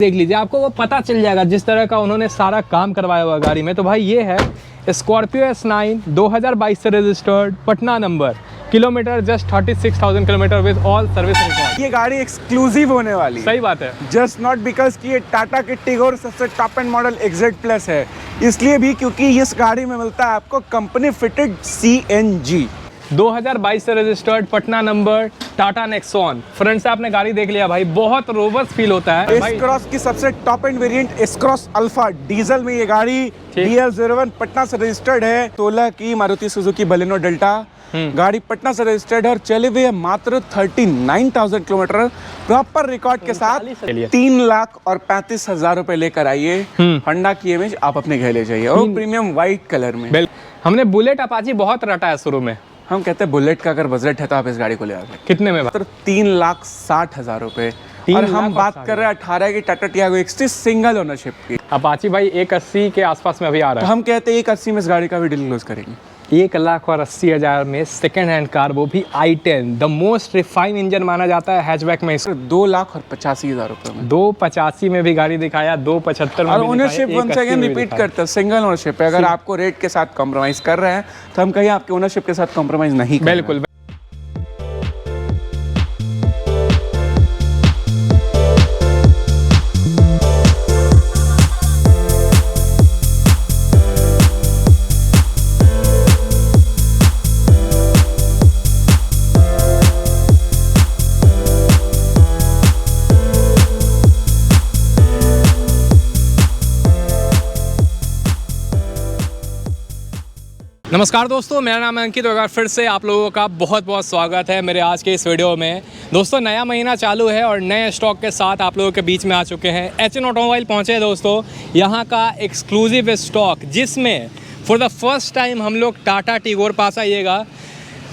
देख लीजिए, आपको वो पता चल जाएगा जिस तरह का उन्होंने सारा काम करवाया हुआ गाड़ी में। तो भाई ये है स्कॉर्पियो S9 2022 से registered, Patna number, kilometre just 36,000 kilometre with all service record. ये गाड़ी एक्सक्लूसिव होने वाली है। सही बात है। जस्ट नॉट बिकॉज कि ये टाटा की टिगोर सबसे top and model XZ plus है, इसलिए भी क्योंकि इस गाड़ी में मिलता है आपको कंपनी फिटेड CNG। 2022 से registered, Patna number, Tata Nexon. Front से आपने गाड़ी देख लिया भाई, बहुत रोबस्ट फील होता है। एस क्रॉस की सबसे top end variant S cross alpha diesel में ये गाड़ी DL01 पटना से रजिस्टर्ड है। 16 की मारुति सुजुकी बलेनो डेल्टा गाड़ी पटना से रजिस्टर्ड है और चले हुए है मात्र 39,000 किलोमीटर प्रॉपर रिकॉर्ड के साथ। 3,35,000 रुपए लेकर आइए। होंडा की इमेज आप अपने घर ले जाइए और प्रीमियम व्हाइट कलर में। हमने बुलेट अपाची बहुत रटा है शुरू में। हम कहते हैं बुलेट का अगर बजट है तो आप इस गाड़ी को ले आए। कितने में? मात्र 3,60,000 रुपए। और हम बात कर रहे हैं 18 की Tata Tiago XT single ownership की। अपाची भाई 1,80 के आसपास में अभी आ रहा है। तो हम कहते हैं 1,80 में इस गाड़ी का भी डील क्लोज करेंगे। 1,80,000 में सेकेंड हैंड कार, वो भी i10, the most refine engine माना जाता है हैचबैक में। 2,85,000 रुपए में 2,85 में भी गाड़ी दिखाया, 2,75 में और भी ओनरशिप दिखाया, वंस अगेन रिपीट करते हैं, सिंगल ओनरशिप है। अगर आपको रेट के साथ कॉम्प्रोमाइज कर रहे हैं तो हम कहीं आपके ओनरशिप के साथ कॉम्प्रोमाइज नहीं कर रहे हैं। बिल्कुल। नमस्कार दोस्तों, मेरा नाम है अंकित और फिर से आप लोगों का बहुत बहुत स्वागत है मेरे आज के इस वीडियो में। दोस्तों नया महीना चालू है और नए स्टॉक के साथ आप लोगों के बीच में आ चुके हैं। HN ऑटोमोबाइल पहुंचे हैं दोस्तों, यहाँ का एक्सक्लूसिव स्टॉक, जिसमें फॉर द फर्स्ट टाइम हम लोग टाटा टिगोर पास आइएगा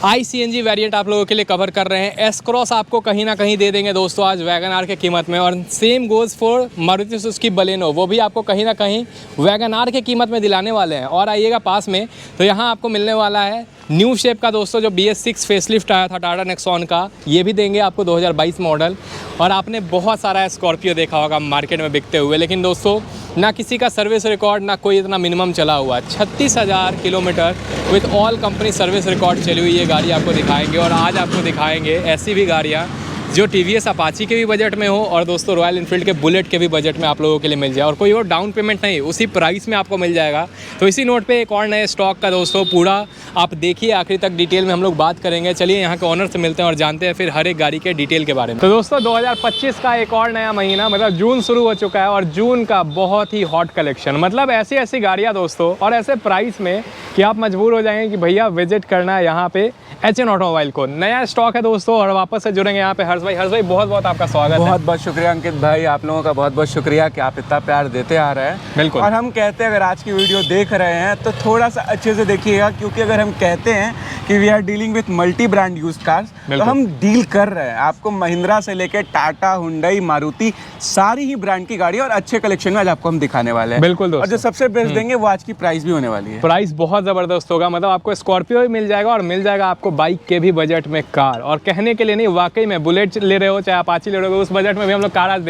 ICNG वेरिएंट आप लोगों के लिए कवर कर रहे हैं। S क्रॉस आपको कहीं ना कहीं दे देंगे दोस्तों आज वैगन आर के कीमत में, और same goes for Maruti Suzuki Baleno, वो भी आपको कहीं ना कहीं वैगन आर के कीमत में दिलाने वाले हैं। और आइएगा पास में तो यहाँ आपको मिलने वाला है न्यू शेप का दोस्तों, जो BS6 फेसलिफ्ट आया था टाटा नेक्सॉन का, ये भी देंगे आपको 2022 मॉडल। और आपने बहुत सारा स्कॉर्पियो देखा होगा मार्केट में बिकते हुए, लेकिन दोस्तों ना किसी का सर्विस रिकॉर्ड, ना कोई इतना मिनिमम चला हुआ। 36,000 kilometre with all company service record चली हुई ये गाड़ी आपको दिखाएंगे। और आज आपको दिखाएंगे ऐसी भी गाड़ियाँ जो TVS अपाची के भी बजट में हो और दोस्तों रॉयल इनफील्ड के बुलेट के भी बजट में आप लोगों के लिए मिल जाए, और कोई और डाउन पेमेंट नहीं, उसी प्राइस में आपको मिल जाएगा। तो इसी नोट पे एक और नए स्टॉक का दोस्तों पूरा आप देखिए आखिरी तक, डिटेल में हम लोग बात करेंगे। चलिए यहाँ के ऑनर से मिलते हैं और जानते हैं फिर हर एक गाड़ी के डिटेल के बारे में। तो दोस्तों 2025 का एक और नया महीना, मतलब जून शुरू हो चुका है और जून का बहुत ही हॉट कलेक्शन, मतलब ऐसी ऐसी गाड़ियाँ दोस्तों और ऐसे प्राइस में कि आप मजबूर हो जाएंगे कि भैया विजिट करना है यहाँ पे HN ऑटोमोबाइल को। नया स्टॉक है दोस्तों और वापस से जुड़ेंगे यहाँ पे हर्ष भाई बहुत बहुत आपका स्वागत है। बहुत बहुत शुक्रिया अंकित भाई, आप लोगों का बहुत बहुत शुक्रिया कि आप इतना प्यार देते आ रहे हैं। बिल्कुल। और हम कहते हैं अगर आज की वीडियो देख रहे हैं तो थोड़ा सा अच्छे से देखिएगा, क्योंकि अगर हम कहते हैं कि we are dealing with multi brand used cars, तो हम डील कर रहे हैं आपको महिंद्रा से लेकर टाटा, हुंडई, मारुति, सारी ही ब्रांड की गाड़ी और अच्छे कलेक्शन में आज आपको हम दिखाने वाले हैं। बिल्कुल दोस्तों। और जो सबसे बेस्ट देंगे वो आज की प्राइस भी होने वाली है। प्राइस बहुत जबरदस्त होगा, मतलब आपको स्कॉर्पियो भी मिल जाएगा और मिल जाएगा आपको बाइक के भी बजट में कार। और कहने के लिए नहीं, वाकई में बुलेट ले रहे हो चाहे अपाची ले रहे हो, उस बजट में भी हम लोग कार आज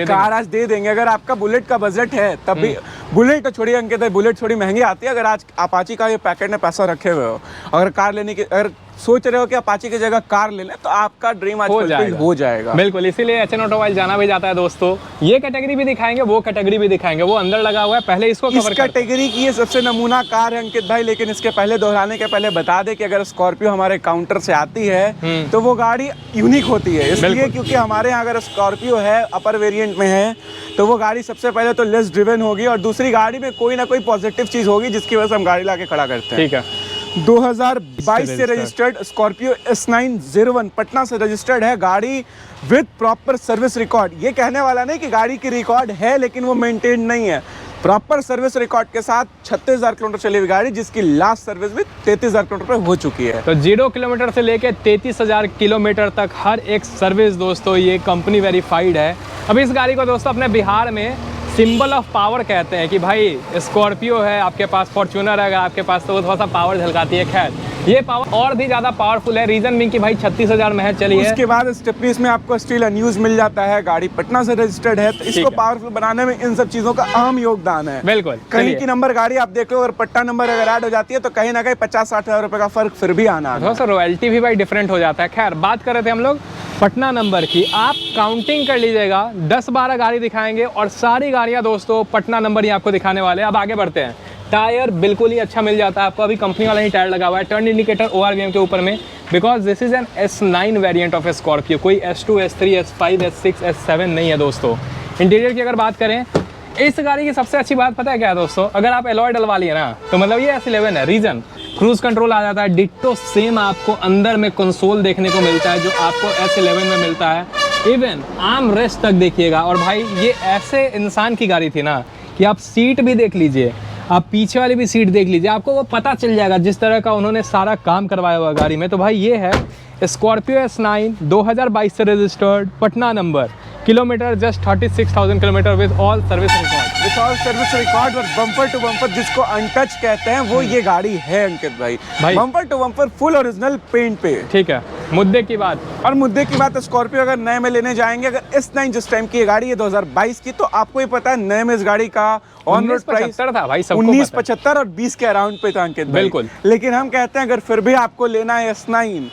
दे देंगे। अगर आपका बुलेट का बजट है तब भी, बुलेट तो छोड़िए अंकित, बुलेट थोड़ी महंगी आती है। अगर आज अपाची का ये पैकेट में पैसा रखे हुए हो, अगर कार लेने की, अगर सोच रहे हो कि अपाची की जगह कार ले लें, तो आपका ड्रीम आज हो जाएगा। बिल्कुल, इसीलिए HN ऑटोमोबाइल जाना भी जाता है दोस्तों। ये कैटेगरी भी दिखाएंगे, वो कैटेगरी भी दिखाएंगे, वो अंदर लगा हुआ है, पहले इसको कवर इस कैटेगरी की ये सबसे नमूना कार है अंकित भाई। लेकिन इसके पहले दोहराने के पहले बता दे कि अगर स्कॉर्पियो हमारे काउंटर से आती है तो वो गाड़ी यूनिक होती है, इसलिए क्योंकि हमारे यहाँ अगर स्कॉर्पियो है अपर वेरिएंट में है तो वो गाड़ी सबसे पहले तो लेस ड्रिवन होगी और दूसरी गाड़ी में कोई ना कोई पॉजिटिव चीज होगी जिसकी वजह से हम गाड़ी लाके खड़ा करते हैं। ठीक है। 2022 से रजिस्टर्ड स्कॉर्पियो S9 01 पटना से रजिस्टर्ड है गाड़ी विद प्रॉपर सर्विस रिकॉर्ड। ये कहने वाला नहीं कि गाड़ी की रिकॉर्ड है लेकिन वो मेंटेन नहीं है, प्रॉपर सर्विस रिकॉर्ड के साथ 36,000 किलोमीटर चली हुई गाड़ी, जिसकी लास्ट सर्विस भी 33,000 किलोमीटर पे हो चुकी है। तो 0 किलोमीटर से लेके 33,000 किलोमीटर तक हर एक सर्विस दोस्तों ये कंपनी वेरीफाइड है। अब इस गाड़ी को दोस्तों अपने बिहार में सिंबल ऑफ पावर कहते हैं कि भाई स्कॉर्पियो है आपके पास, फॉर्च्यूनर है अगर आपके पास, तो वो थोड़ा सा पावर झलकाती है। खैर ये पावर और भी ज्यादा पावरफुल है, रीजन भी कि भाई 36,000 महज चली है। उसके बाद स्टेपनी में आपको स्टील अनयूज मिल जाता है, गाड़ी पटना से रजिस्टर्ड है, तो इसको पावरफुल बनाने में इन सब चीजों का अहम योगदान है। बिल्कुल। कहीं की नंबर गाड़ी आप देख लो, अगर पट्टा नंबर अगर ऐड हो जाती है तो कहीं ना कहीं 50-60 हजार रुपए का फर्क फिर भी आना है। सर रॉयल्टी भी भाई डिफरेंट हो जाता है। खैर बात कर रहे थे हम लोग पटना नंबर की, आप काउंटिंग कर लीजिएगा, 10-12 गाड़ी दिखाएंगे और सारी गाड़ियां दोस्तों पटना नंबर ही आपको दिखाने वाले हैं। अब आगे बढ़ते हैं। टायर बिल्कुल ही अच्छा मिल जाता है आपको, अभी कंपनी वाला ही टायर लगा हुआ है, टर्न इंडिकेटर ORVM के ऊपर में, because this is an S9 variant of Scorpio, कोई S2, S3, S5, S6, S7 नहीं है दोस्तों। इंटीरियर की अगर बात करें, इस गाड़ी की सबसे अच्छी बात पता है क्या है दोस्तों, अगर आप एलॉय डलवा लिए ना तो मतलब ये S11 है। रीजन क्रूज कंट्रोल आ जाता है, डिट्टो सेम आपको अंदर में कंसोल देखने को मिलता है जो आपको S11 में मिलता है। इवन आर्म रेस्ट तक देखिएगा। और भाई ये ऐसे इंसान की गाड़ी थी ना कि आप सीट भी देख लीजिए, आप पीछे वाली भी सीट देख लीजिए, आपको वो पता चल जाएगा जिस तरह का उन्होंने सारा काम करवाया हुआ गाड़ी में। तो भाई ये है स्कॉर्पियो S9 2022 से registered, Patna number, kilometre just 36,000 kilometre with all service record. With all service record और बम्पर टू बम्पर जिसको अनटच कहते हैं वो ये गाड़ी है अंकित भाई। Bumper to bumper full original paint पे। ठीक है, मुद्दे की बात। और मुद्दे की बात, स्कॉर्पियो अगर नए में लेने जाएंगे, अगर S9 जिस टाइम की ये गाड़ी है 2022 की, तो आपको ही पता है नए में इस गाड़ी का ऑन रोड प्राइस था भाई, सबको 1975 और 20 के अराउंड पे था अंकित भाई। बिल्कुल। लेकिन हम कहते हैं अगर फिर भी आपको लेना है S9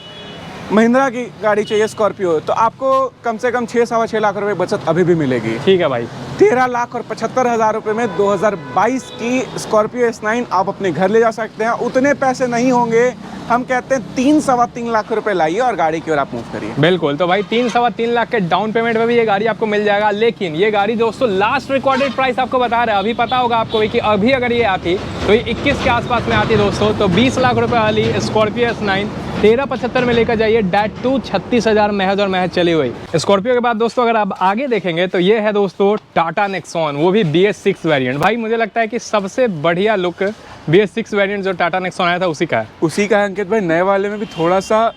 महिंद्रा की गाड़ी चाहिए स्कॉर्पियो, तो आपको कम से कम 6-6.25 लाख रुपए बचत अभी भी मिलेगी। ठीक है भाई। 13,75,000 रुपए में 2022 की स्कॉर्पियो S9 आप अपने घर ले जा सकते हैं। उतने पैसे नहीं होंगे, हम कहते हैं 3-3.25 लाख रुपए लाइए और गाड़ी की ओर आप मूव करिए। बिल्कुल। तो भाई 3-3.25 लाख के डाउन पेमेंट में भी ये गाड़ी आपको मिल जाएगा। लेकिन ये गाड़ी दोस्तों लास्ट रिकॉर्डेड प्राइस आपको बता रहे हैं, अभी पता होगा आपको कि अभी अगर ये आती तो ये 21 के आसपास में आती दोस्तों, तो 20 लाख रुपए वाली स्कॉर्पियो S9 1375 में लेकर जाइए, डैट टू 36,000 महज और महज चली हुई। स्कॉर्पियो के बाद दोस्तों अगर आप आगे देखेंगे तो ये है दोस्तों टाटा नेक्सॉन, वो भी BS6 वेरिएंट। भाई मुझे लगता है कि सबसे बढ़िया लुक BS6 वेरिएंट जो टाटा नेक्सॉन आया था उसी का है अंकित भाई। नए वाले में भी थोड़ा सा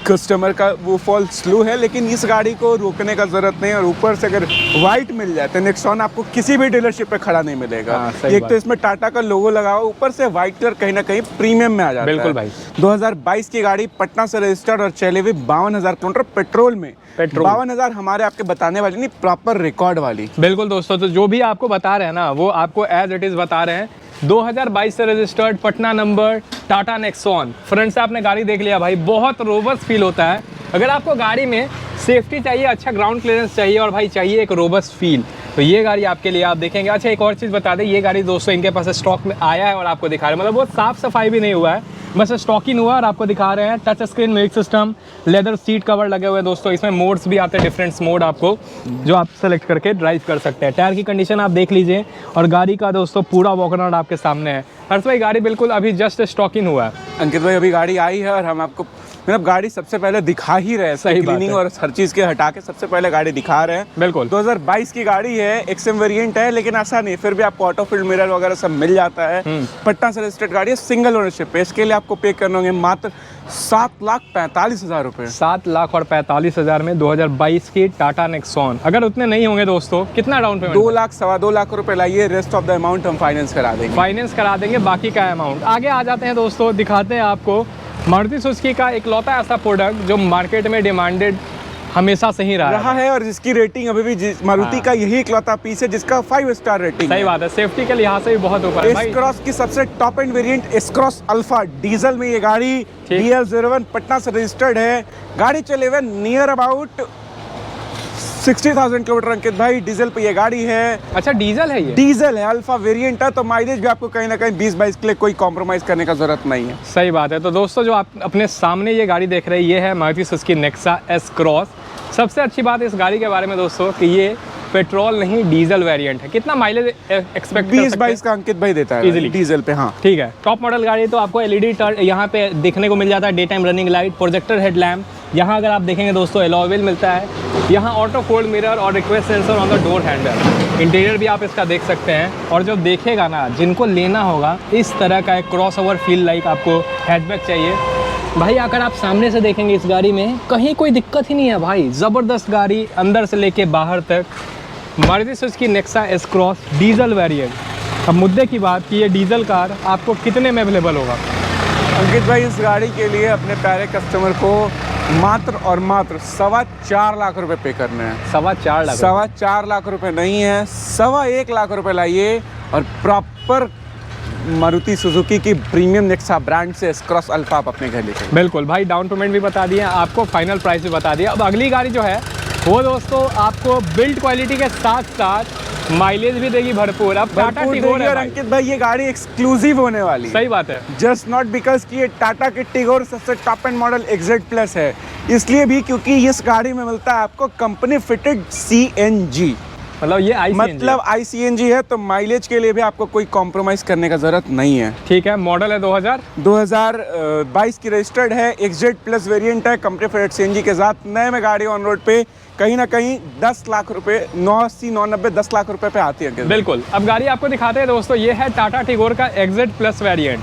कस्टमर का वो फॉल स्लो है, लेकिन इस गाड़ी को रोकने का जरूरत नहीं है। और ऊपर से अगर वाइट मिल जाए तो नेक्सॉन आपको किसी भी डीलरशिप पे खड़ा नहीं मिलेगा। एक तो इसमें टाटा का लोगो लगा हुआ, ऊपर से व्हाइट कलर कहीं ना कहीं प्रीमियम में आ जाता है। बिल्कुल भाई। 2022 की गाड़ी, पटना से रजिस्टर्ड और चले हुए 52,000 किलोमीटर पेट्रोल में। 52,000 हमारे आपके बताने वाली नहीं, प्रॉपर रिकॉर्ड वाली। बिल्कुल दोस्तों, तो जो भी आपको बता रहे हैं ना वो आपको एज इट इज बता रहे हैं। 2022 से registered, Patna number, Tata Nexon. Front से आपने गाड़ी देख लिया भाई, बहुत रोबस्ट फील होता है। अगर आपको गाड़ी में सेफ्टी चाहिए, अच्छा ग्राउंड क्लियरेंस चाहिए और भाई चाहिए एक रोबस्ट फील, तो ये गाड़ी आपके लिए आप देखेंगे। अच्छा एक और चीज़ बता दें, ये गाड़ी दोस्तों इनके पास स्टॉक में आया है और आपको दिखा रहे हैं, मतलब बहुत साफ सफाई भी नहीं हुआ है, बस स्टॉकिंग हुआ और आपको दिखा रहे हैं। Touch screen music system, leather seat cover लगे हुए हैं दोस्तों। इसमें मोड्स भी आते हैं, डिफरेंट मोड आपको, जो आप सेलेक्ट करके ड्राइव कर सकते हैं। टायर की कंडीशन आप देख लीजिए और गाड़ी का दोस्तों पूरा वॉकआउट आपके सामने है। हर्ष भाई गाड़ी बिल्कुल अभी जस्ट स्टॉकिंग हुआ है। अंकित भाई अभी गाड़ी आई है और हम आपको मतलब गाड़ी सबसे पहले दिखा ही रहे हैं, सही क्लीनिंग और हर चीज के हटा के सबसे पहले गाड़ी दिखा रहे हैं। बिल्कुल। 2022 की गाड़ी है, XM वेरिएंट है, लेकिन ऐसा नहीं, फिर भी आपको ऑटो फील्ड मिरर वगैरह सब मिल जाता है। पटना से रजिस्टर्ड गाड़ी है, सिंगल ओनरशिप है। इसके लिए आपको पे करने होंगे मात्र 7,45,000 रुपए। 7,45,000 में 2022 की टाटा नेक्सॉन। अगर उतने नहीं होंगे दोस्तों, कितना डाउन पेमेंट? 2 लाख 2.25 लाख रुपए लाइए, रेस्ट ऑफ द अमाउंट हम फाइनेंस करा देंगे। फाइनेंस करा देंगे बाकी का अमाउंट। आगे आ जाते हैं दोस्तों, दिखाते हैं आपको मारुति सुजुकी का इकलौता ऐसा प्रोडक्ट जो मार्केट में डिमांडेड हमेशा से ही रहा है और जिसकी रेटिंग अभी भी मारुति का यही इकलौता पीस है जिसका 5 स्टार रेटिंग। सही बात है, सेफ्टी के लिहाज से भी बहुत ऊपर है। एस क्रॉस की सबसे top end variant S cross alpha diesel में ये गाड़ी DL01 पटना से रजिस्टर्ड है। गाड़ी चले हुए नियर अबाउट 60,000 किलोमीटर अंकित भाई, डीजल पे ये गाड़ी है। अच्छा डीजल है ये? डीजल है, अल्फा वेरिएंट है, तो माइलेज भी आपको कहीं ना कहीं 20-22 के लिए कोई कॉम्प्रोमाइज करने का जरूरत नहीं है। सही बात है। तो दोस्तों जो आप अपने सामने ये गाड़ी देख रहे हैं, ये है Maruti Suzuki Nexa S cross. सबसे अच्छी बात इस गाड़ी के बारे में दोस्तों कि ये पेट्रोल नहीं डीजल वेरिएंट है। कितना माइलेज एक्सपेक्ट 20-22 का अंकित भाई देता है इजीली डीजल पे। हाँ ठीक है। टॉप मॉडल गाड़ी तो आपको LED यहाँ पे देखने को मिल जाता है, day time running light, projector headlamp. यहाँ अगर आप देखेंगे दोस्तों अलॉय व्हील मिलता है, यहाँ ऑटो फोल्ड मिरर और request sensor on the door handle. Interior भी आप इसका देख सकते हैं। और जो देखेगा ना, जिनको लेना होगा इस तरह का एक क्रॉस ओवर फील लाइक आपको हैचबैक चाहिए भाई, अगर आप सामने से देखेंगे इस गाड़ी में कहीं कोई दिक्कत ही नहीं है भाई। ज़बरदस्त गाड़ी अंदर से लेके बाहर तक। Maruti Suzuki Nexa S cross diesel variant. अब मुद्दे की बात कि ये डीजल कार आपको कितने में अवेलेबल होगा? अंकित भाई इस गाड़ी के लिए अपने प्यारे कस्टमर को मात्र और मात्र 4.25 लाख रुपए पे करने हैं। 4.25 लाख? 4.25 लाख रुपए नहीं है, 1.25 लाख रुपए लाइए और प्रॉपर मारुति सुजुकी की प्रीमियम नेक्सा ब्रांड से S-Cross अल्फा आप अपने घर लेकर। बिल्कुल भाई, डाउन पेमेंट भी बता दिया आपको, फाइनल प्राइस भी बता दिया। अब अगली गाड़ी जो है वो दोस्तों आपको बिल्ड क्वालिटी के साथ साथ माइलेज भी देगी भरपूर। अब टाटा टिगोर है भाई। अंकित भाई ये गाड़ी एक्सक्लूसिव होने वाली है। सही बात है। जस्ट नॉट बिकॉज कि ये टाटा की टिगोर सबसे top and model XZ plus है, इसलिए भी क्योंकि इस गाड़ी में मिलता है आपको कंपनी फिटेड CNG, मतलब ये ICNG मतलब ICNG है, तो माइलेज के लिए भी आपको कोई कॉम्प्रोमाइज करने का जरूरत नहीं है। ठीक है, मॉडल है 2022 की रजिस्टर्ड है, XZ प्लस वेरिएंट है, कंपनी फिटेड CNG के साथ। नए में गाड़ी ऑन रोड पे कहीं ना कहीं 10 लाख रुपए, 980, 990, 10 लाख रुपए पे आती है। बिल्कुल। अब गाड़ी आपको दिखाते हैं दोस्तों, ये है टाटा टिगोर का XZ प्लस वेरिएंट।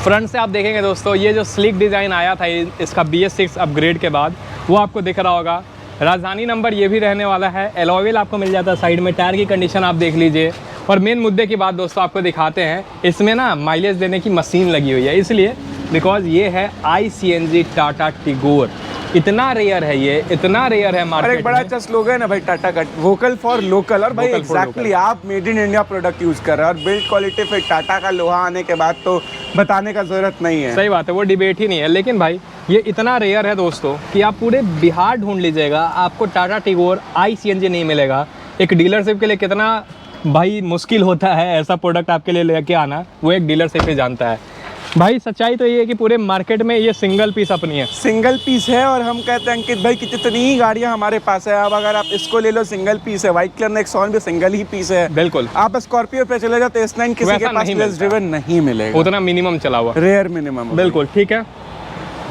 फ्रंट से आप देखेंगे दोस्तों, ये जो स्लिक डिज़ाइन आया था इसका BS6 अपग्रेड के बाद, वो आपको दिख रहा होगा। राजधानी नंबर ये भी रहने वाला है। एलॉय व्हील आपको मिल जाता है साइड में। टायर की कंडीशन आप देख लीजिए। और मेन मुद्दे की बात दोस्तों आपको दिखाते हैं, इसमें ना माइलेज देने की मशीन लगी हुई है, इसलिए बिकॉज ये है ICNG टाटा टिगोर। इतना रेयर है ये, इतना रेयर है मार्केट में। एक बड़ा अच्छा स्लोगन है भाई टाटा का, वोकल फॉर लोकल। और भाई एग्जैक्टली आप made in India product use कर रहे हैं और बिल्ड क्वालिटी फिर टाटा का लोहा आने के बाद तो बताने का जरूरत नहीं है। सही बात है, वो डिबेट ही नहीं है। लेकिन भाई ये इतना रेयर है दोस्तों कि आप पूरे बिहार ढूंढ लीजिएगा, आपको टाटा टिगोर ICNG नहीं मिलेगा। एक डीलरशिप के लिए कितना भाई मुश्किल होता है ऐसा प्रोडक्ट आपके लिए लेके आना, वो एक डीलरशिप ही जानता है। भाई सच्चाई तो ये है कि पूरे मार्केट में ये सिंगल पीस अपनी है, सिंगल पीस है। और हम कहते हैं अंकित भाई कि जितनी ही गाड़ियां हमारे पास है, अब अगर आप इसको ले लो सिंगल पीस है, व्हाइट कलर नेक्सॉन भी सिंगल ही पीस है। बिल्कुल। आप स्कॉर्पियो पे चले जाओ तो S9 किसी के पास लेस ड्रिवन नहीं मिलेगा, उतना मिनिमम चला हुआ, रेयर मिनिमम। बिल्कुल ठीक है।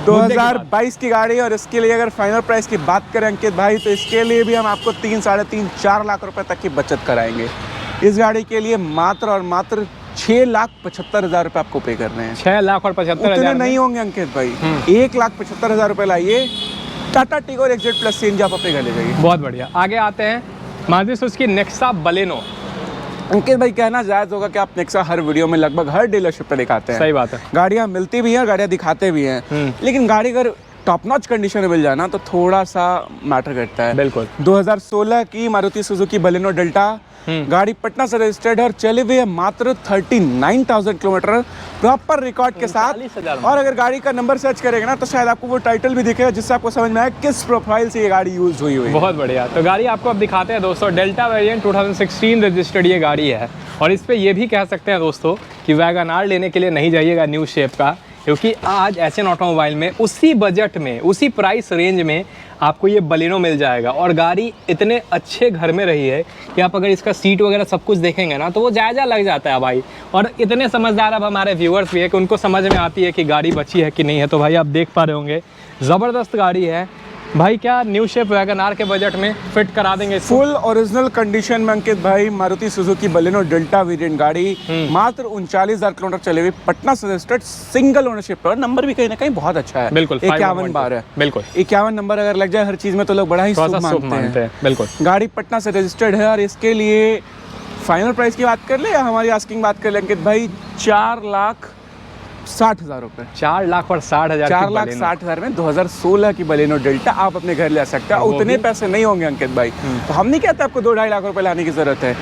2022 की गाड़ी और इसके लिए अगर फाइनल प्राइस की बात करें अंकित भाई, तो इसके लिए भी हम आपको 3, 3.5, 4 लाख रुपए तक की बचत कराएंगे। इस गाड़ी के लिए मात्र और मात्र 6,75,000 रुपए आपको पे करने हैं। 6,75,000 उतने नहीं होंगे अंकित भाई, 1,75,000 रुपए लाइए, Tata Tigor XZ plus CNG आप अपने घर ले जाइए। बहुत बढ़िया। आगे आते हैं मारुति सुजुकी नेक्सा बलेनो। अंकित भाई कहना जायज़ होगा कि आप नेक्सा हर वीडियो में लगभग हर डीलरशिप पे दिखाते हैं। सही बात है। गाड़ियाँ मिलती भी हैं, गाड़ियाँ दिखाते भी हैं, लेकिन गाड़ी अगर टॉप नॉच कंडीशन में मिल जाए ना तो थोड़ा सा मैटर करता है। बिल्कुल। 2016 की मारुति सुजुकी बलेनो डेल्टा गाड़ी पटना से रजिस्टर्ड है और चली हुई है मात्र 39,000 किलोमीटर प्रॉपर रिकॉर्ड के साथ। और अगर गाड़ी का नंबर सर्च करेंगे ना तो शायद आपको वो टाइटल भी दिखेगा जिससे आपको समझ में आए किस प्रोफाइल से ये गाड़ी यूज हुई है। बहुत बढ़िया। तो गाड़ी आपको अब दिखाते हैं दोस्तों, डेल्टा वेरिएंट 2016 रजिस्टर्ड ये गाड़ी है। और इस पे ये भी कह सकते हैं दोस्तों कि वैगन आर लेने के लिए नहीं जाइएगा न्यू शेप का, क्योंकि आज SN ऑटोमोबाइल में उसी बजट में, उसी प्राइस रेंज में आपको ये बलेनो मिल जाएगा। और गाड़ी इतने अच्छे घर में रही है कि आप अगर इसका सीट वगैरह सब कुछ देखेंगे ना तो वो जायजा लग जाता है भाई। और इतने समझदार अब हमारे व्यूअर्स भी है कि उनको समझ में आती है कि गाड़ी बची है कि नहीं है। तो भाई आप देख पा रहे होंगे, ज़बरदस्त गाड़ी है भाई। क्या न्यू शेप वैगन आर के बजट में फिट करा देंगे इसको? फुल ओरिजिनल कंडीशन में अंकित भाई Maruti Suzuki Baleno delta variant गाड़ी मात्र 39,000 किलोमीटर चले हुए, पटना से रजिस्टर्ड, सिंगल ओनरशिप पर। नंबर भी कहीं ना कहीं बहुत अच्छा है। बिल्कुल 51 बार है। बिल्कुल 51 नंबर अगर लग जाए हर चीज में तो लोग बड़ा ही शुभ मानते हैं। बिल्कुल। गाड़ी पटना से रजिस्टर्ड है और इसके लिए फाइनल प्राइस की बात कर ले या हमारी आस्किंग बात कर ले अंकित भाई, 4,60,000 रुपए। 4,60,000। 4,60,000 में 2016 की बलेनो डेल्टा आप अपने घर ले सकते हैं। उतने पैसे नहीं होंगे अंकित भाई, तो हम नहीं कहते आपको 2-2.5 लाख रुपए लाने की जरूरत है।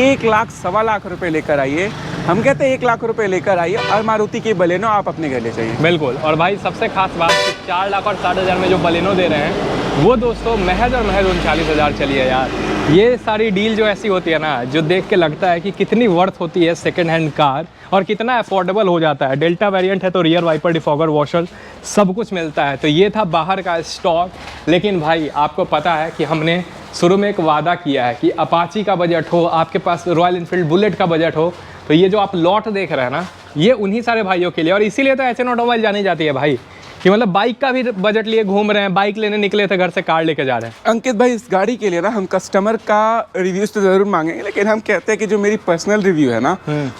1 लाख, 1.25 लाख रुपए लेकर आइए। हम कहते हैं 1 लाख रुपए लेकर आइए और मारुति की बलेनो आप अपने घर ले जाइए। बिल्कुल। और भाई सबसे खास बात कि 4,60,000 में जो बलेनो दे रहे हैं वो दोस्तों महज और महज 39,000 चली है यार। ये सारी डील जो ऐसी होती है ना, जो देख के लगता है कि कितनी वर्थ होती है सेकंड हैंड कार और कितना अफोर्डेबल हो जाता है। डेल्टा वेरिएंट है तो रियर वाइपर, डिफॉगर, वॉशर सब कुछ मिलता है। तो ये था बाहर का स्टॉक। लेकिन भाई आपको पता है कि हमने शुरू में एक वादा किया है कि अपाची का बजट हो, आपके पास रॉयल एनफील्ड बुलेट का बजट हो, तो ये जो आप लॉट देख रहे हैं ना, ये उन्हीं सारे भाइयों के लिए। और इसीलिए तो SN ऑटोमोबाइल जानी जाती है भाई, कि मतलब बाइक का भी बजट लिए घूम रहे हैं, बाइक लेने निकले थे घर से, कार लेके जा रहे हैं। अंकित भाई इस गाड़ी के लिए ना हम कस्टमर का रिव्यूज तो जरूर मांगेंगे, लेकिन हम कहते हैं कि जो मेरी पर्सनल रिव्यू है ना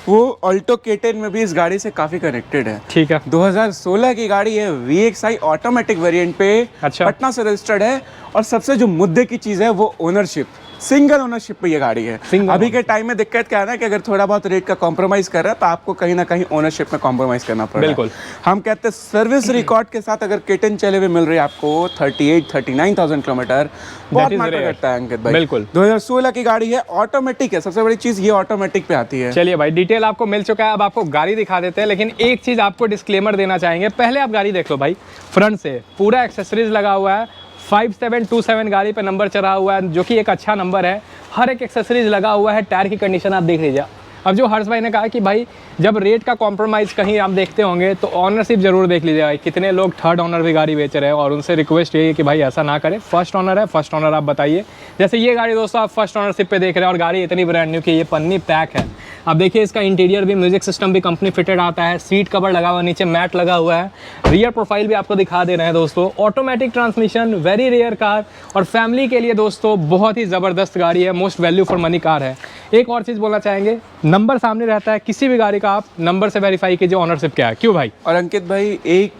वो ऑल्टो K10 में भी इस गाड़ी से काफी कनेक्टेड है। ठीक है। 2016 की गाड़ी है, VXI ऑटोमेटिक वेरिएंट पे, अच्छा। पटना से रजिस्टर्ड है। और सबसे जो मुद्दे की चीज है वो ओनरशिप। सिंगल ओनरशिप पे ये गाड़ी है। Single अभी के टाइम में दिक्कत क्या है ना कि अगर थोड़ा बहुत रेट का कॉम्प्रोमाइज कर रहा है तो आपको कहीं ना कहीं ओनरशिप में कॉम्प्रोमाइज करना पड़ रहा है। बिल्कुल। हम कहते हैं सर्विस रिकॉर्ड के साथ अगर केटन चले हुए मिल रही है आपको 38-39,000 किलोमीटर, बहुत is मैटर rare। करता है अंकित भाई। बिल्कुल। 2016 की गाड़ी है, ऑटोमेटिक है, सबसे बड़ी चीज ये ऑटोमेटिक पे आती है। चलिए भाई, डिटेल आपको मिल चुका है, अब आपको गाड़ी दिखा देते हैं। लेकिन एक चीज़ आपको डिस्क्लेमर देना चाहेंगे, पहले आप गाड़ी देख लो भाई। फ्रंट से पूरा एक्सेसरीज लगा हुआ है, 5727 गाड़ी पे नंबर चढ़ा हुआ है, जो कि एक अच्छा नंबर है। हर एक एक्सेसरीज लगा हुआ है। टायर की कंडीशन आप देख लीजिए। अब जो हर्ष भाई ने कहा कि भाई जब रेट का कॉम्प्रोमाइज़ कहीं आप देखते होंगे तो ऑनरशिप जरूर देख लीजिए भाई। कितने लोग थर्ड ऑनर भी गाड़ी बेच रहे हैं और उनसे रिक्वेस्ट यही है कि भाई ऐसा ना करें। फर्स्ट ऑनर है, फर्स्ट ऑनर आप बताइए। जैसे ये गाड़ी दोस्तों आप फर्स्ट ऑनरशिप पे देख रहे हैं और गाड़ी इतनी ब्रांड न्यू कि ये पन्नी पैक है। अब देखिए इसका इंटीरियर भी, म्यूजिक सिस्टम भी कंपनी फिटेड आता है, सीट कवर लगा हुआ है, नीचे मैट लगा हुआ है, रियर प्रोफाइल भी आपको दिखा दे रहे हैं दोस्तों। Automatic transmission, very rare car और फैमिली के लिए दोस्तों बहुत ही ज़बरदस्त गाड़ी है, most value for money car है। एक और चीज़ बोलना चाहेंगे, नंबर सामने रहता है, किसी भी गाड़ी का आप नंबर से वेरीफाई कीजिए ऑनरशिप क्या है। क्यों भाई? और अंकित भाई एक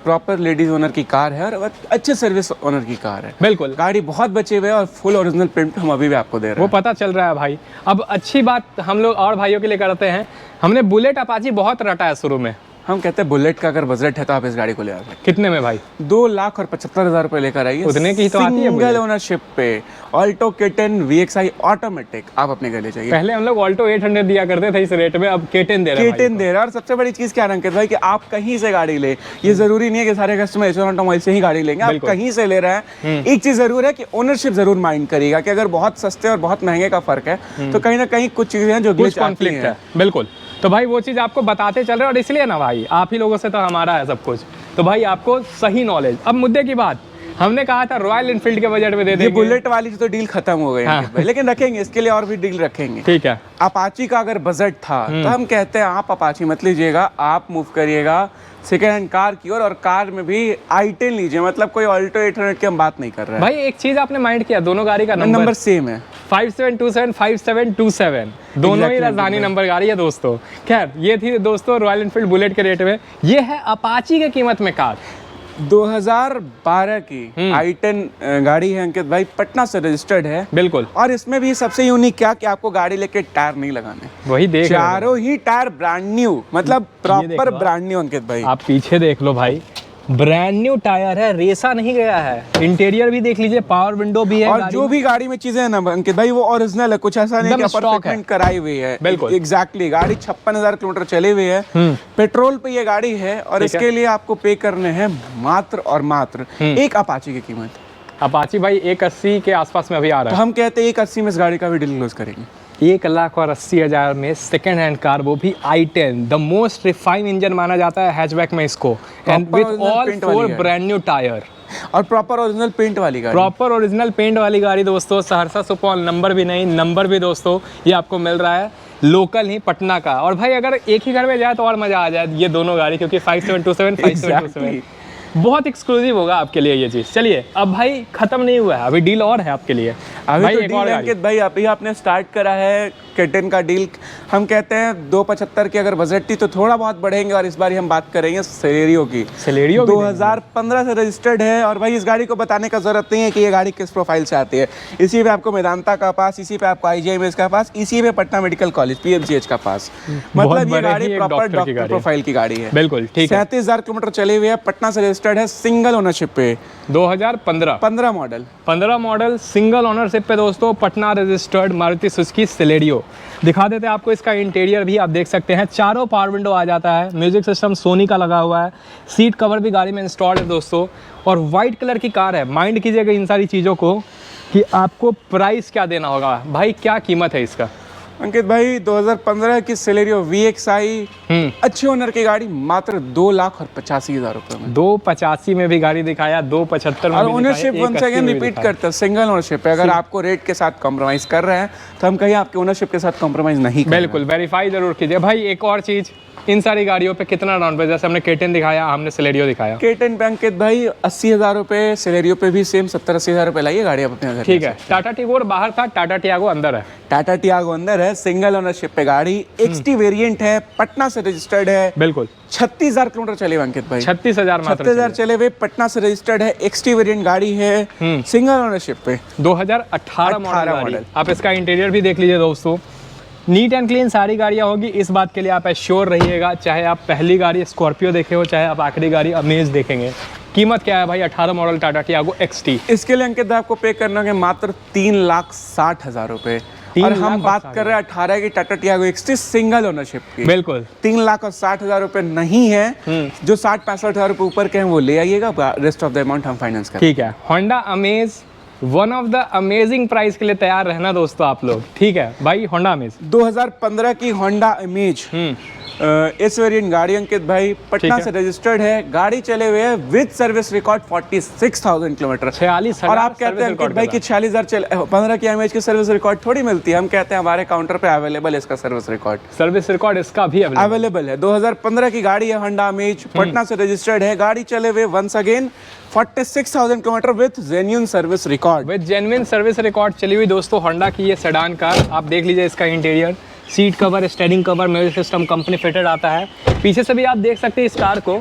प्रॉपर लेडीज ओनर की कार है और अच्छे सर्विस ओनर की कार है। बिल्कुल, गाड़ी बहुत बचे हुए हैं और फुल ओरिजिनल प्रिंट हम अभी भी आपको दे रहे वो हैं। पता चल रहा है भाई। अब अच्छी बात हम लोग और भाइयों के लिए करते हैं, हमने बुलेट अपाची बहुत रटा है शुरू में। हम कहते हैं बुलेट का अगर बजट है तो आप इस गाड़ी को ले आ सकते कितने में भाई? हैं। 2,75,000 रुपए लेकर आइए। उतने की ही तो आती है सिंगल बुलेट। ओनरशिप पे ऑल्टो केटन VXI ऑटोमेटिक आप अपने घर ले जाइए। पहले हम लोग ऑल्टो 800 दिया करते थे इस रेट में, अब केटन दे रहे हैं भाई। केटन दे रहा है। और सबसे बड़ी चीज क्या है अंकित भाई कि आप कहीं से गाड़ी ले, ये जरूरी नहीं है कि सारे कस्टमर एचओ ऑटोमोबाइल से ही गाड़ी लेंगे, आप बिल्कुल। कहीं से ले रहे हैं। एक चीज जरूर है कि ओनरशिप जरूर माइंड करिएगा कि अगर बहुत सस्ते और बहुत महंगे का फर्क है तो कहीं ना कहीं कुछ चीजें हैं जो कुछ ग्लिच आती कॉन्फ्लिक्ट हैं। है। बिल्कुल, तो भाई वो चीज़ आपको बताते चल रहे हैं और इसलिए ना भाई आप ही लोगों से तो हमारा है सब कुछ, तो भाई आपको सही नॉलेज। अब मुद्दे की बात, हमने कहा था रॉयल एनफील्ड के बजट में दे ये देंगे। बुलेट वाली तो डील खत्म हो गई हाँ। भाई, लेकिन रखेंगे इसके लिए और भी डील रखेंगे। ठीक है, अपाची का अगर बजट था तो हम कहते हैं आप अपाची मत लीजिएगा, आप मूव करिएगा सेकेंड हैंड कार की ओर। और कार में भी i10 लीजिए, मतलब कोई ऑल्टो 800 की हम बात नहीं कर रहे हैं। भाई एक चीज़ आपने माइंड किया, दोनों गाड़ी का नंबर सेम है। 5727 5727 दोनों ही Exactly, राजधानी नंबर गाड़ी है दोस्तों। खैर ये थी दोस्तों रॉयल एनफील्ड बुलेट के रेट में। ये है अपाची के कीमत में कार 2012 की i10 गाड़ी है अंकित भाई, पटना से रजिस्टर्ड है। बिल्कुल, और इसमें भी सबसे यूनिक क्या कि आपको गाड़ी लेके टायर नहीं लगाने, वही देख रहे हो। चारों ही टायर ब्रांड न्यू, मतलब देख प्रॉपर लो। ब्रांड न्यू अंकित भाई। आप पीछे देख लो भाई, ब्रांड न्यू टायर है, रेसा नहीं गया है। इंटीरियर भी देख लीजिए, पावर विंडो भी है और गाड़ी जो भी गाड़ी में चीजें हैं ना अंकित भाई वो ओरिजिनल है, कुछ ऐसा नहीं एकदम कि stock है। परफेक्ट कराई हुई है। बिल्कुल। एग्जैक्टली गाड़ी 56,000 किलोमीटर चली हुई है, पेट्रोल पे ये गाड़ी है और ठीक है। इसके लिए आपको पे करने हैं मात्र और मात्र एक अपाची की कीमत। अपाची भाई 180 के आसपास में अभी आ तो रहा है। हम कहते हैं 180 में इस गाड़ी का भी डील क्लोज करेंगे। 1,80,000 में सेकेंड हैंड कार, वो भी i10, the most refine engine माना जाता है हैचबैक में इसको, and Proper with original all paint वाली 4 है। ब्रांड न्यू टायर, और प्रॉपर ओरिजिनल पेंट वाली गाड़ी। प्रॉपर ओरिजिनल पेंट वाली गाड़ी दोस्तों। सहरसा सुपौल नंबर भी नहीं, नंबर भी दोस्तों ये आपको मिल रहा है लोकल ही पटना का। और भाई अगर एक ही घर में जाए तो और मजा आ जाए ये दोनों गाड़ी, क्योंकि 5727 5727 बहुत एक्सक्लूसिव होगा आपके लिए ये चीज़। चलिए अब भाई खत्म नहीं हुआ है, अभी डील और है आपके लिए। अभी भाई तो एक डील और गाड़ी। अंकित भाई अभी आपने स्टार्ट करा है केटन का डील। हम कहते हैं 275 की अगर बजट थी तो थोड़ा बहुत बढ़ेंगे और इस बार हम बात करेंगे सेलेरियो की। सेलेरियो भी 2015 से रजिस्टर्ड है और भाई इस गाड़ी को बताने का जरूरत नहीं है कि ये गाड़ी किस प्रोफाइल से आती है। इसी पे आपको मेदांता का पास, इसी पे आपको IGIMS का पास, इसी पे पटना मेडिकल कॉलेज PMCH का पास, मतलब ये बड़े गाड़ी ही एक प्रॉपर डॉक्टर की डॉक्टर गाड़ी है। प्रोफाइल की गाड़ी है। बिल्कुल ठीक है। 37,000 किलोमीटर चली हुई है, पटना से रजिस्टर्ड है, सिंगल ओनरशिप पे, 2015 15 मॉडल। 15 मॉडल सिंगल ओनरशिप पे दोस्तों, Patna registered Maruti Suzuki Celerio. दिखा देते हैं आपको इसका इंटीरियर भी, आप देख सकते हैं चारों पावर विंडो आ जाता है, म्यूजिक सिस्टम सोनी का लगा हुआ है, सीट कवर भी गाड़ी में इंस्टॉल्ड है दोस्तों, और वाइट कलर की कार है। माइंड कीजिएगा इन सारी चीज़ों को कि आपको प्राइस क्या देना होगा भाई, क्या कीमत है इसका। अंकित भाई 2015 की सेलेरियो VXI अच्छे ओनर की गाड़ी मात्र 2,85,000 रुपए में। 285 में भी गाड़ी दिखाया, 275 में और भी ओनरशिप दिखाया, वंस अगेन 180 में भी रिपीट दिखाया। करते हैं, सिंगल ओनरशिप है। अगर आपको रेट के साथ कॉम्प्रोमाइज कर रहे हैं तो हम कहीं आपके ओनरशिप के साथ कॉम्प्रोमाइज नहीं कर रहे हैं। बिल्कुल वेरीफाई जरूर कीजिए भाई। एक और चीज़, इन सारी गाड़ियों पे कितना डाउन पे, जैसे हमने केटन दिखाया, हमने सेलेरियो दिखाया, केटन पे अंकित भाई 80,000 रुपए, सेलेरियो पे भी सेम 70-80,000 रुपए लाइए गाड़ी आप अपने घर। ठीक है। टाटा टिगोर बाहर था, टाटा टियागो अंदर है। टाटा टियागो अंदर है, है, सिंगल ओनरशिप पे गाड़ी, एक्सटी वेरिएंट है, पटना से रजिस्टर्ड है, बिल्कुल 36,000 किलोमीटर चले हुए अंकित भाई। 36,000 मात्र 36,000 चले हुए, पटना से रजिस्टर्ड है, एक्सटी वेरिएंट गाड़ी है, सिंगल ओनरशिप पे 2018 मॉडल। आप इसका इंटीरियर भी देख लीजिए दोस्तों, नीट एंड क्लीन सारी गाड़ियाँ होगी, इस बात के लिए आप एश्योर रहिएगा। चाहे आप पहली गाड़ी स्कॉर्पियो देखे हो, चाहे आप आखिरी गाड़ी अमेज देखेंगे। कीमत क्या है भाई 18 मॉडल टाटा टियागो XT? इसके लिए अंकित भाई आपको पे करना है मात्र 3,60,000 रुपए। और हम बात कर रहे हैं 18 की Tata Tiago XT single ownership की। बिल्कुल 3,60,000 रुपए नहीं है, जो 60-65,000 रुपए ऊपर के हैं वो ले आइएगा, रेस्ट ऑफ द अमाउंट हम फाइनेंस करें। ठीक है। Honda amaze one of the amazing price के लिए तैयार रहना दोस्तों आप लोग, ठीक है भाई। होंडा अमेज 2015 की होंडा अमेज इस वेरिएंट गाड़ी अंकित भाई, पटना से रजिस्टर्ड है, गाड़ी चले हुए हैं विद सर्विस रिकॉर्ड 46,000 किलोमीटर। 46,000। और आप कहते हैं अंकित भाई कि 46,000 15 की अमेज की सर्विस रिकॉर्ड थोड़ी मिलती है। हम कहते हैं हमारे काउंटर पे अवेलेबल है इसका सर्विस रिकॉर्ड। सर्विस रिकॉर्ड इसका भी अवेलेबल है। 2015 की गाड़ी है, होंडा अमेज, पटना से रजिस्टर्ड है, गाड़ी चले हुए once again 46,000 kilometre with genuine service record. With genuine service record चली हुई दोस्तों होंडा की ये सेडान कार। आप देख लीजिए इसका interior, seat cover, steering cover, music system company fitted आता है। पीछे से भी आप देख सकते हैं इस कार को।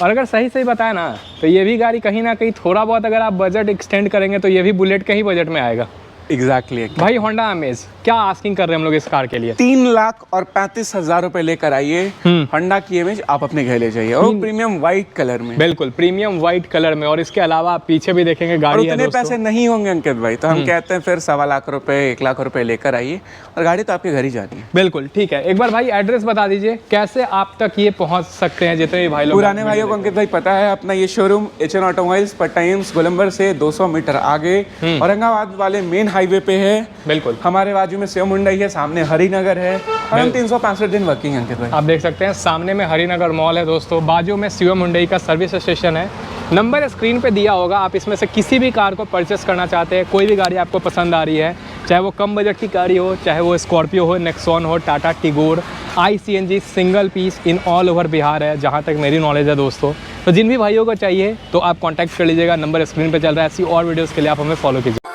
और अगर सही बताया ना तो ये भी गाड़ी कहीं ना कहीं थोड़ा बहुत अगर आप बजट एक्सटेंड करेंगे तो ये भी बुलेट के ही बजट में आएगा। एग्जैक्टली भाई होंडा अमेज क्या आस्किंग कर रहे हैं हम लोग इस कार के लिए? 3,35,000 रुपए लेकर आइए होंडा की इमेज, आप अपने घर ले जाइए, और प्रीमियम व्हाइट कलर में। बिल्कुल प्रीमियम व्हाइट कलर में। और इसके अलावा आप पीछे भी देखेंगे गाड़ी है उतने पैसे नहीं होंगे अंकित भाई, तो हम कहते हैं फिर 1,25,00,000 रुपए 1,00,000 रुपए लेकर आइए, और गाड़ी तो आपके घर ही जानी है। बिल्कुल ठीक है। एक बार भाई एड्रेस बता दीजिए, कैसे आप तक ये पहुंच सकते हैं जितने भी भाई लोग? पुराने भाइयों को अंकित भाई पता है अपना ये शोरूम HN ऑटोमोबाइल्स पट्टाइम्स गोलंबर से 200 मीटर आगे औरंगाबाद वाले मेन हाईवे पे है। बिल्कुल हमारे बाजू में शिव मुंडई है, सामने हरिनगर है, और हम 365 दिन वर्किंग है अंकित भाई। आप देख सकते हैं सामने में हरिनगर मॉल है दोस्तों, बाजू में शिव मुंडई का सर्विस स्टेशन है। नंबर स्क्रीन पे दिया होगा, आप इसमें से किसी भी कार को परचेस करना चाहते हैं, कोई भी गाड़ी आपको पसंद आ रही है, चाहे वो कम बजट की गाड़ी हो, चाहे वो स्कॉर्पियो हो, नेक्सॉन हो, Tata Tigor, ICNG single piece in all over Bihar है, जहाँ तक मेरी नॉलेज है दोस्तों। तो जिन भी भाइयों को चाहिए तो आप कॉन्टैक्ट कर लीजिएगा, नंबर स्क्रीन पे चल रहा है। ऐसी और वीडियोज़ के लिए आप हमें फॉलो कीजिए।